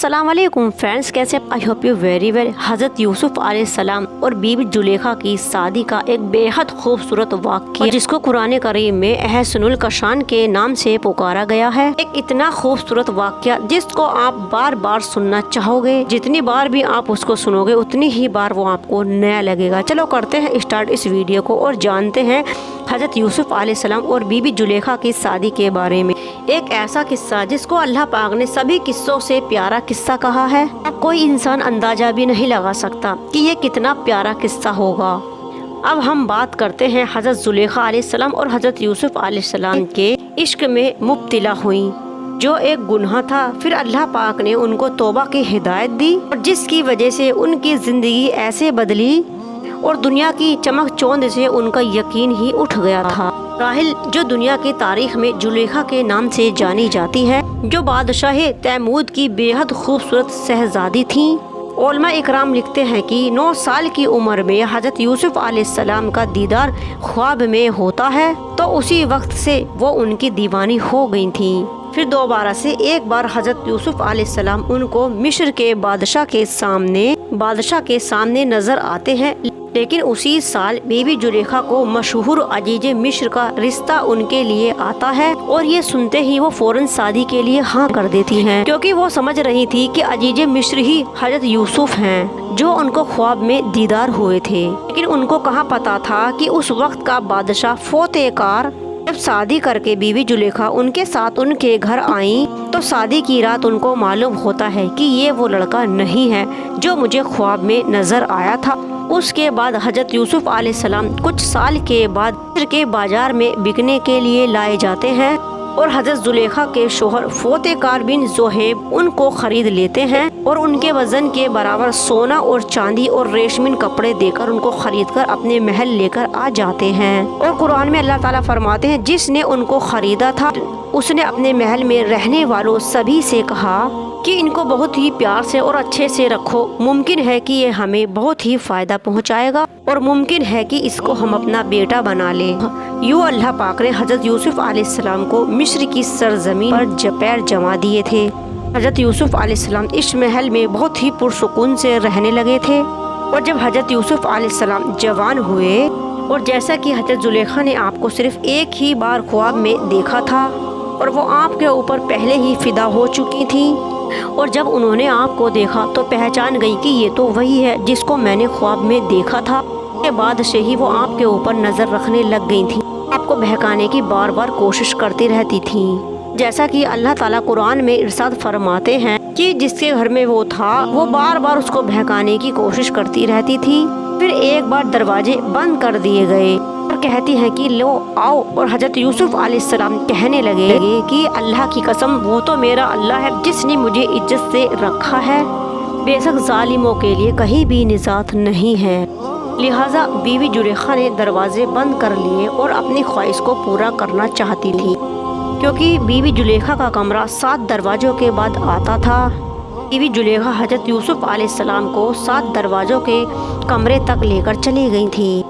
अस्सलाम वालेकुम फ्रेंड्स, कैसे I hope you very well. हज़रत यूसुफ अलैहिस्सलाम और बीबी जुलेखा की शादी का एक बेहद खूबसूरत वाक़या जिसको कुरान करीम में एहसनुल कशान के नाम से पुकारा गया है। एक इतना खूबसूरत वाक़या जिसको आप बार बार सुनना चाहोगे। जितनी बार भी आप उसको सुनोगे उतनी ही बार वो आपको नया लगेगा। चलो करते हैं स्टार्ट इस वीडियो को और जानते हैं हज़रत यूसुफ अलैहिस्सलाम और बीबी जुलेखा की शादी के बारे में। एक ऐसा किस्सा जिसको अल्लाह पाक ने सभी किस्सों से प्यारा किस्सा कहा है। कोई इंसान अंदाजा भी नहीं लगा सकता कि ये कितना प्यारा किस्सा होगा। अब हम बात करते हैं हज़रत जुलेखा अलैहिस्सलाम और हज़रत यूसुफ अलैहिस्सलाम के इश्क में मुब्तला हुई, जो एक गुनाह था। फिर अल्लाह पाक ने उनको तौबा की हिदायत दी और जिसकी वजह से उनकी ज़िंदगी ऐसे बदली और दुनिया की चमक चौंध से उनका यकीन ही उठ गया था। राहिल जो दुनिया की तारीख में जुलेखा के नाम से जानी जाती है, जो बादशाह तैमूद की बेहद खूबसूरत शहजादी थी। उलमा इकराम लिखते हैं कि 9 साल की उम्र में हज़रत यूसुफ अलैहिस्सलाम का दीदार ख्वाब में होता है, तो उसी वक्त से वो उनकी दीवानी हो गई थी। फिर दोबारा से एक बार हज़रत यूसुफ अलैहिस्सलाम उनको मिस्र के बादशाह के सामने नजर आते हैं। लेकिन उसी साल बीबी जुलेखा को मशहूर अजीज मिस्र का रिश्ता उनके लिए आता है और ये सुनते ही वो फौरन शादी के लिए हाँ कर देती हैं, क्योंकि वो समझ रही थी कि अजीज मिस्र ही हज़रत यूसुफ हैं जो उनको ख्वाब में दीदार हुए थे। लेकिन उनको कहाँ पता था कि उस वक्त का बादशाह फौतेकार। जब शादी करके बीबी जुलेखा उनके साथ उनके घर आई तो शादी की रात उनको मालूम होता है कि ये वो लड़का नहीं है जो मुझे ख्वाब में नजर आया था। उसके बाद हज़रत यूसुफ अलैहिस्सलाम कुछ साल के बाद मिस्र के बाजार में बिकने के लिए लाए जाते हैं और हज़रत जुलेखा के शोहर फौतेकार बिन ज़ोहेब उनको खरीद लेते हैं और उनके वजन के बराबर सोना और चांदी और रेशमी कपड़े देकर उनको खरीदकर अपने महल लेकर आ जाते हैं। और कुरान में अल्लाह ताला फरमाते हैं, जिसने उनको खरीदा था उसने अपने महल में रहने वालों सभी से कहा कि इनको बहुत ही प्यार से और अच्छे से रखो। मुमकिन है कि ये हमें बहुत ही फायदा पहुंचाएगा और मुमकिन है कि इसको हम अपना बेटा बना लें। यूँ अल्लाह पाक ने हज़रत यूसुफ अलैहिस्सलाम को मिस्र की सरजमीन पर पैर जमा दिए थे। हज़रत यूसुफ अलैहिस्सलाम इस महल में बहुत ही पुरसुकून से रहने लगे थे। और जब हज़रत यूसुफ अलैहिस्सलाम जवान हुए और जैसा कि हज़रत जुलेखा ने आपको सिर्फ एक ही बार ख्वाब में देखा था और वो आपके ऊपर पहले ही फिदा हो चुकी थी, और जब उन्होंने आपको देखा तो पहचान गई कि ये तो वही है जिसको मैंने ख्वाब में देखा था। उसके बाद से ही वो आपके ऊपर नज़र रखने लग गई थी, आपको बहकाने की बार बार कोशिश करती रहती थी। जैसा कि अल्लाह ताला कुरान में इरशाद फरमाते हैं कि जिसके घर में वो था वो बार बार उसको बहकाने की कोशिश करती रहती थी। फिर एक बार दरवाजे बंद कर दिए गए और कहती हैं कि लो आओ। और हज़रत यूसुफ अलैहिस्सलाम कहने लगे कि अल्लाह की कसम, वो तो मेरा अल्लाह है जिसने मुझे इज्जत से रखा है। बेशक जालिमों के लिए कहीं भी निजात नहीं है। लिहाजा बीवी जुलेखा ने दरवाजे बंद कर लिए और अपनी ख्वाहिश को पूरा करना चाहती थी, क्योंकि बीवी जुलेखा का कमरा 7 दरवाज़ों के बाद आता था। बीवी जुलेखा हज़रत यूसुफ अलैहिस्सलाम को 7 दरवाज़ों के कमरे तक लेकर चली गई थी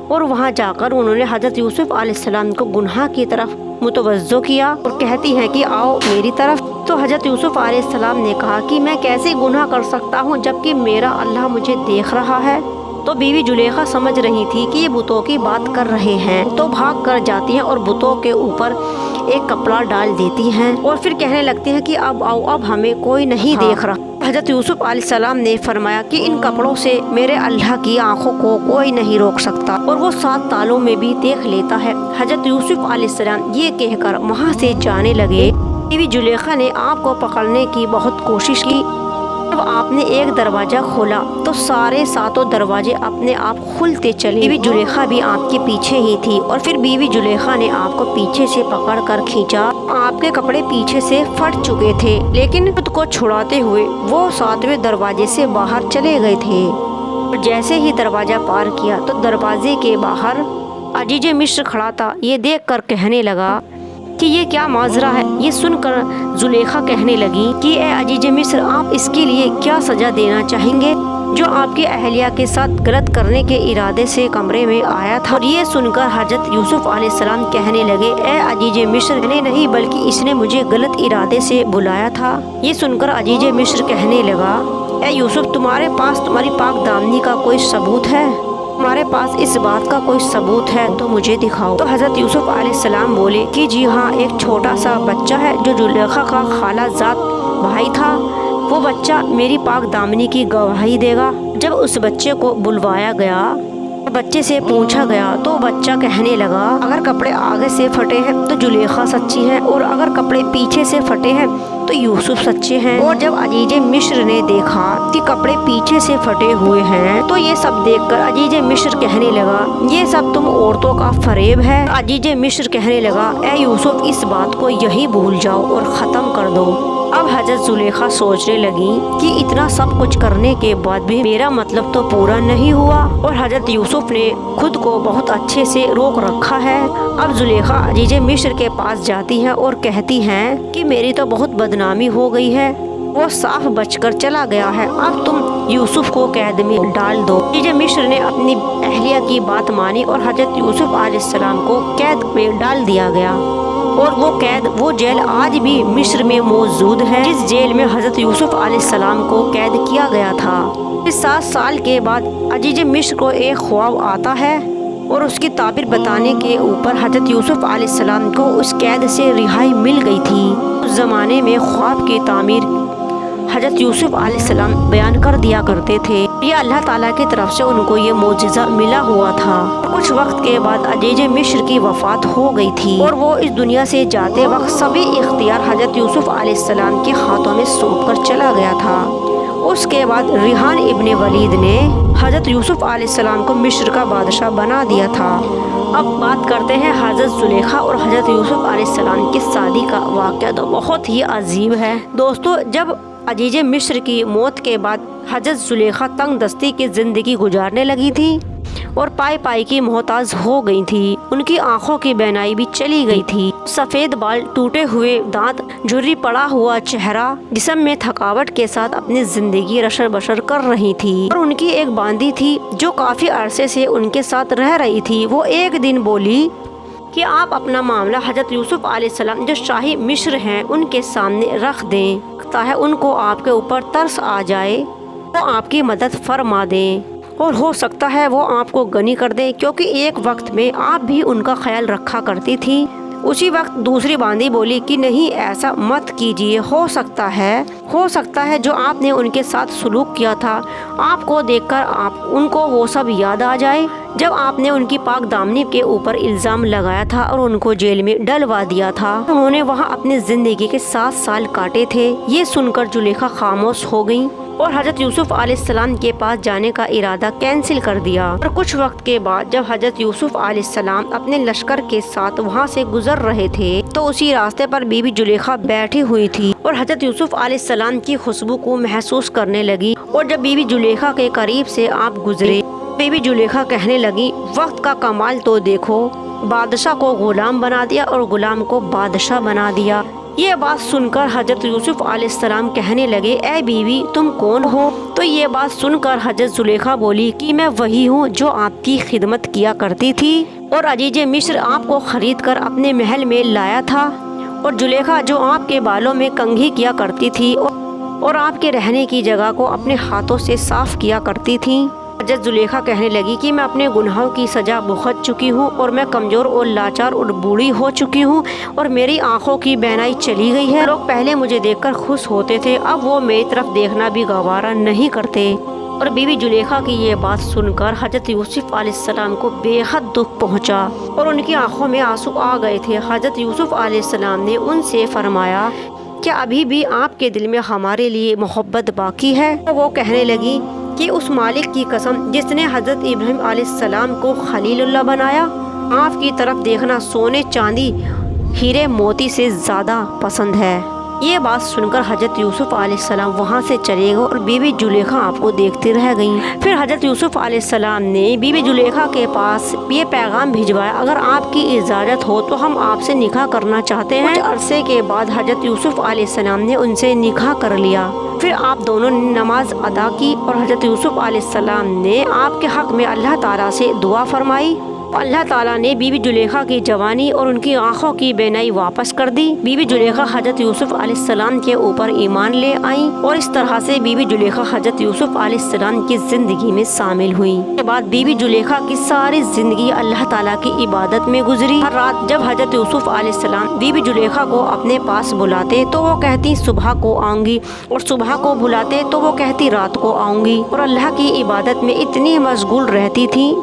और वहां जाकर उन्होंने हज़रत यूसुफ अलैहिस्सलाम को गुनाह की तरफ मुतवज्जो किया और कहती हैं कि आओ मेरी तरफ। तो हज़रत यूसुफ अलैहिस्सलाम ने कहा कि मैं कैसे गुनाह कर सकता हूं जबकि मेरा अल्लाह मुझे देख रहा है। तो बीवी जुलेखा समझ रही थी कि ये बुतों की बात कर रहे हैं, तो भाग कर जाती हैं और बुतों के ऊपर एक कपड़ा डाल देती हैं और फिर कहने लगती हैं कि अब आओ, अब हमें कोई नहीं देख रहा। हज़रत यूसुफ अलैहिस्सलाम ने फरमाया कि इन कपड़ों से मेरे अल्लाह की आंखों को कोई नहीं रोक सकता और वो 7 तालों में भी देख लेता है। हज़रत यूसुफ अलैहिस्सलाम ये कहकर वहाँ से जाने लगे। बीवी जुलेखा ने आपको पकड़ने की बहुत कोशिश की। जब आपने एक दरवाजा खोला तो सारे 7 दरवाजे अपने आप खुलते चले। बीवी जुलेखा भी आपके पीछे ही थी और फिर बीवी जुलेखा ने आपको पीछे से पकड़कर खींचा। आपके कपड़े पीछे से फट चुके थे, लेकिन खुद को छुड़ाते हुए वो 7वें दरवाजे से बाहर चले गए थे। और जैसे ही दरवाजा पार किया तो दरवाजे के बाहर अजीज मिस्र खड़ा था। ये देखकर कहने लगा कि ये क्या माजरा है। ये सुनकर जुलेखा कहने लगी कि ए अजीज मिस्र, आप इसके लिए क्या सजा देना चाहेंगे। जो आपकी अहलिया के साथ गलत करने के इरादे से कमरे में आया था। और ये सुनकर हजरत यूसुफ अलैहिस्सलाम कहने लगे, ए अजीज मिस्र, नहीं बल्कि इसने मुझे गलत इरादे से बुलाया था। ये सुनकर अजीज मिस्र कहने लगा, ए यूसुफ, तुम्हारे पास तुम्हारी पाक दामनी का कोई सबूत है? तुम्हारे पास इस बात का कोई सबूत है तो मुझे दिखाओ। तो हजरत यूसुफ अलैहिस्सलाम बोले कि जी हाँ, एक छोटा सा बच्चा है जो जुलेखा का खालाजाद भाई था। वो बच्चा मेरी पाक दामनी की गवाही देगा। जब उस बच्चे को बुलवाया गया, बच्चे से पूछा गया तो बच्चा कहने लगा, अगर कपड़े आगे से फटे हैं तो जुलेखा सच्ची है, और अगर कपड़े पीछे से फटे हैं तो यूसुफ सच्चे हैं। और जब अजीज मिस्र ने देखा कि कपड़े पीछे से फटे हुए हैं तो ये सब देखकर अजीज मिस्र कहने लगा, ये सब तुम औरतों का फरेब है। अजीज मिस्र कहने लगा, ए यूसुफ, इस बात को यही भूल जाओ और ख़त्म कर दो। अब हजरत जुलेखा सोचने लगी कि इतना सब कुछ करने के बाद भी मेरा मतलब तो पूरा नहीं हुआ, और हजरत यूसुफ ने खुद को बहुत अच्छे से रोक रखा है। अब जुलेखा अजीज मिस्र के पास जाती है और कहती हैं कि मेरी तो बहुत बदनामी हो गई है, वो साफ बचकर चला गया है, अब तुम यूसुफ को कैद में डाल दो। अजीज मिस्र ने अपनी अहलिया की बात मानी और हजरत यूसुफ अलैहिस्सलाम को कैद में डाल दिया गया। और वो जेल आज भी मिस्र में मौजूद है, जिस जेल में हजरत यूसुफ अलैहिस्सलाम को कैद किया गया था। इस 7 साल के बाद अजीज मिस्र को एक ख्वाब आता है और उसकी ताबीर बताने के ऊपर हजरत यूसुफ अलैहिस्सलाम को उस कैद से रिहाई मिल गई थी। उस ज़माने में ख्वाब की तामीर हजरत यूसुफ अलैहिस्सलाम बयान कर दिया करते थे। ये अल्लाह ताला की तरफ से उनको ये मोजिज़ा मिला हुआ था। कुछ वक्त के बाद अजीज मिस्र की वफ़ात हो गई थी और वो इस दुनिया से जाते वक्त सभी इख्तियार हजरत यूसुफ अलैहिस्सलाम के हाथों में सौंप कर चला गया था। उसके बाद रिहान इब्ने वलीद ने हजरत यूसुफ अलैहिस्सलाम को मिस्र का बादशाह बना दिया था। अब बात करते हैं हजरत जुलेखा और हजरत यूसुफ अलैहिस्सलाम की शादी का वाक़या, तो बहुत ही अजीब है। दोस्तों, जब अजीज मिस्र की मौत के बाद हजरत जुलेखा तंग दस्ती की ज़िंदगी गुजारने लगी थी और पाई की मोहताज हो गई थी। उनकी आंखों की बैनाई भी चली गई थी। सफ़ेद बाल, टूटे हुए दांत, झुर्री पड़ा हुआ चेहरा, जिस्म में थकावट के साथ अपनी ज़िंदगी रशर बशर कर रही थी। और उनकी एक बांदी थी जो काफ़ी अरसे से उनके साथ रह रही थी। वो एक दिन बोली कि आप अपना मामला हजरत यूसुफ अलैहिस्सलाम जो शाही मिस्र हैं उनके सामने रख दें, लगता है उनको आपके ऊपर तरस आ जाए, वो आपकी मदद फरमा दें और हो सकता है वो आपको गनी कर दें, क्योंकि एक वक्त में आप भी उनका ख्याल रखा करती थी। उसी वक्त दूसरी बांदी बोली कि नहीं, ऐसा मत कीजिए, हो सकता है जो आपने उनके साथ सलूक किया था आपको देखकर उनको वो सब याद आ जाए जब आपने उनकी पाक दामनी के ऊपर इल्ज़ाम लगाया था और उनको जेल में डलवा दिया था। उन्होंने वहाँ अपनी ज़िंदगी के 7 साल काटे थे। ये सुनकर जुलेखा खामोश हो गई और हजरत यूसुफ अलैहिस्सलाम के पास जाने का इरादा कैंसिल कर दिया। और कुछ वक्त के बाद जब हजरत यूसुफ अलैहिस्सलाम अपने लश्कर के साथ वहाँ से गुजर रहे थे तो उसी रास्ते पर बीबी जुलेखा बैठी हुई थी और हजरत यूसुफ अलैहिस्सलाम की खुशबू को महसूस करने लगी। और जब बीबी जुलेखा के करीब से आप गुजरे, बीबी जुलेखा कहने लगी, वक्त का कमाल तो देखो, बादशाह को गुलाम बना दिया और गुलाम को बादशाह बना दिया। ये बात सुनकर हजरत यूसुफ अलैहिस्सलाम कहने लगे, ए बीवी, तुम कौन हो? तो ये बात सुनकर हजरत जुलेखा बोली कि मैं वही हूँ जो आपकी खिदमत किया करती थी और अजीज मिस्र आपको खरीद कर अपने महल में लाया था, और जुलेखा जो आपके बालों में कंघी किया करती थी और आपके रहने की जगह को अपने हाथों से साफ किया करती थी। हजरत जुलेखा कहने लगी कि मैं अपने गुनाहों की सज़ा भुगत चुकी हूँ और मैं कमज़ोर और लाचार और बूढ़ी हो चुकी हूँ और मेरी आंखों की बैनाई चली गई है। लोग पहले मुझे देखकर खुश होते थे, अब वो मेरी तरफ देखना भी गवारा नहीं करते। और बीवी जुलेखा की ये बात सुनकर हजरत यूसुफ अलैहिस्सलाम को बेहद दुख पहुँचा और उनकी आंखों में आंसू आ गए थे। हजरत यूसुफ अलैहिस्सलाम ने उनसे फरमाया, क्या अभी भी आपके दिल में हमारे लिए मोहब्बत बाकी है? तो वो कहने लगी कि उस मालिक की कसम जिसने हजरत इब्राहिम अलैहिस्सलाम को खलीलुल्लाह बनाया, आपकी तरफ देखना सोने चांदी हीरे मोती से ज़्यादा पसंद है। ये बात सुनकर हजरत यूसुफ अलैहिस्सलाम वहाँ से चले गए और बीबी जुलेखा आपको देखती रह गईं। फिर हजरत यूसुफ अलैहिस्सलाम ने बीबी जुलेखा के पास ये पैगाम भिजवाया, अगर आपकी इजाज़त हो तो हम आपसे निकाह करना चाहते हैं। कुछ अरसे के बाद हजरत यूसुफ अलैहिस्सलाम ने उनसे निकाह कर लिया। پھر آپ دونوں نے نماز ادا کی اور حضرت یوسف علیہ السلام نے آپ کے حق میں اللہ تعالیٰ سے دعا فرمائی۔ اللہ تعالیٰ نے بی بی زلیخا کی جوانی اور ان کی آنکھوں کی بینائی واپس کر دی۔ بی بی زلیخا حضرت یوسف علیہ السلام کے اوپر ایمان لے آئیں اور اس طرح سے بی بی زلیخا حضرت یوسف علیہ السلام کی زندگی میں شامل ہوئیں۔ اس کے بعد بی بی زلیخا کی ساری زندگی اللہ تعالیٰ کی عبادت میں گزری۔ ہر رات جب حضرت یوسف علیہ السلام بی بی زلیخا کو اپنے پاس بلاتے تو وہ کہتی صبح کو آؤں گی، اور صبح کو بلاتے تو وہ کہتی رات کو آؤں گی، اور اللہ کی عبادت میں اتنی مشغول رہتی تھی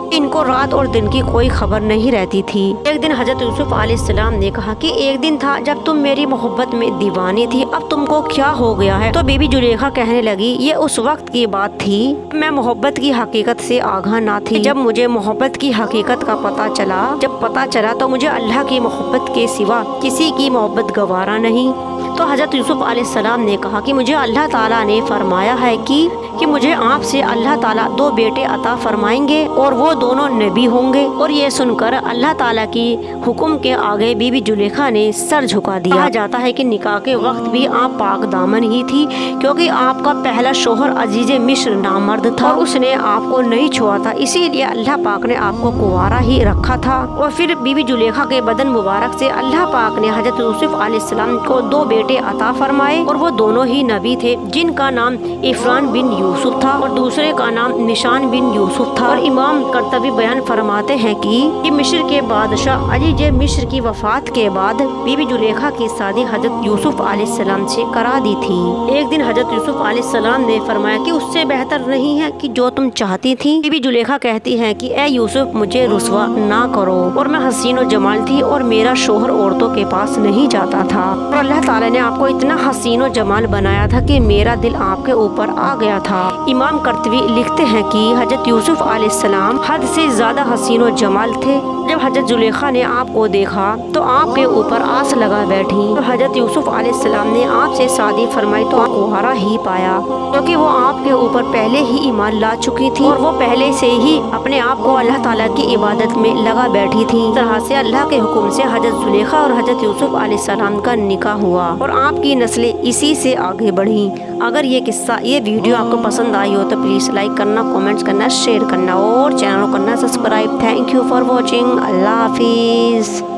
ان کو رات اور دن کی کوئی خبر نہیں رہتی تھی۔ ایک دن حضرت یوسف علیہ السلام نے کہا کہ ایک دن تھا جب تم میری محبت میں دیوانی تھی، اب تم کو کیا ہو گیا ہے؟ تو بی بی زلیخا کہنے لگی یہ اس وقت کی بات تھی میں محبت کی حقیقت سے آگاہ نہ تھی۔ جب مجھے محبت کی حقیقت کا پتہ چلا تو مجھے اللہ کی محبت کے سوا کسی کی محبت گوارا نہیں۔ تو حضرت یوسف علیہ السلام نے کہا کہ مجھے اللہ تعالیٰ نے فرمایا ہے کہ مجھے آپ سے اللہ تعالیٰ 2 بیٹے عطا فرمائیں گے اور وہ دونوں نبی ہوں گے۔ اور یہ سن کر اللہ تعالیٰ کی حکم کے آگے بی بی زلیخا نے سر جھکا دیا۔ کہا جاتا ہے کہ نکاح کے وقت بھی آپ پاک دامن ہی تھی، کیونکہ آپ کا پہلا شوہر عزیز مصر نامرد تھا اور اس نے آپ کو نہیں چھوا تھا، اسی لیے اللہ پاک نے آپ کو کنوارا ہی رکھا تھا۔ اور پھر بی بی زلیخا کے بدن مبارک سے اللہ پاک نے حضرت یوسف علیہ السلام کو 2 بیٹے عطا فرمائے، اور وہ دونوں ہی نبی تھے، جن کا نام عفران بن یوسف تھا اور دوسرے کا نام نشان بن یوسف تھا۔ اور امام قرطبی بیان فرماتے ہیں کہ مصر کے بادشاہ عزیز مصر کی وفات کے بعد بی بی زلیخا کی شادی حضرت یوسف علیہ السلام سے کرا دی تھی۔ ایک دن حضرت یوسف علیہ السلام نے فرمایا کہ اس سے بہتر نہیں ہے کہ جو تم چاہتی تھی۔ بی بی زلیخا کہتی ہے کہ اے یوسف مجھے رسوا نہ کرو، اور میں حسین و جمال تھی اور میرا شوہر عورتوں کے پاس نہیں جاتا تھا، اور اللہ تعالیٰ نے آپ کو اتنا حسین و جمال بنایا تھا کہ میرا دل آپ کے اوپر آ گیا تھا۔ امام قرطبی لکھتے ہیں کہ حضرت یوسف علیہ السلام حد سے زیادہ حسین و جمال تھے۔ جب حضرت زلیخا نے آپ کو دیکھا تو آپ کے اوپر آس لگا بیٹھی۔ تو حضرت یوسف علیہ السلام نے آپ سے شادی فرمائی تو آپ کو ہرا ہی پایا، کیونکہ وہ آپ کے اوپر پہلے ہی ایمان لا چکی تھی اور وہ پہلے سے ہی اپنے آپ کو اللہ تعالیٰ کی عبادت میں لگا بیٹھی تھی۔ اس طرح سے اللہ کے حکم سے حضرت زلیخا اور حضرت یوسف علیہ السلام کا نکاح ہوا اور آپ کی نسلیں اسی سے آگے بڑھیں۔ اگر یہ قصہ یہ ویڈیو آپ کو پسند آئی ہو تو پلیز لائک کرنا، کامنٹس کرنا، شیئر کرنا اور چینل کو کرنا subscribe. Thank you for watching. اللہ حافظ۔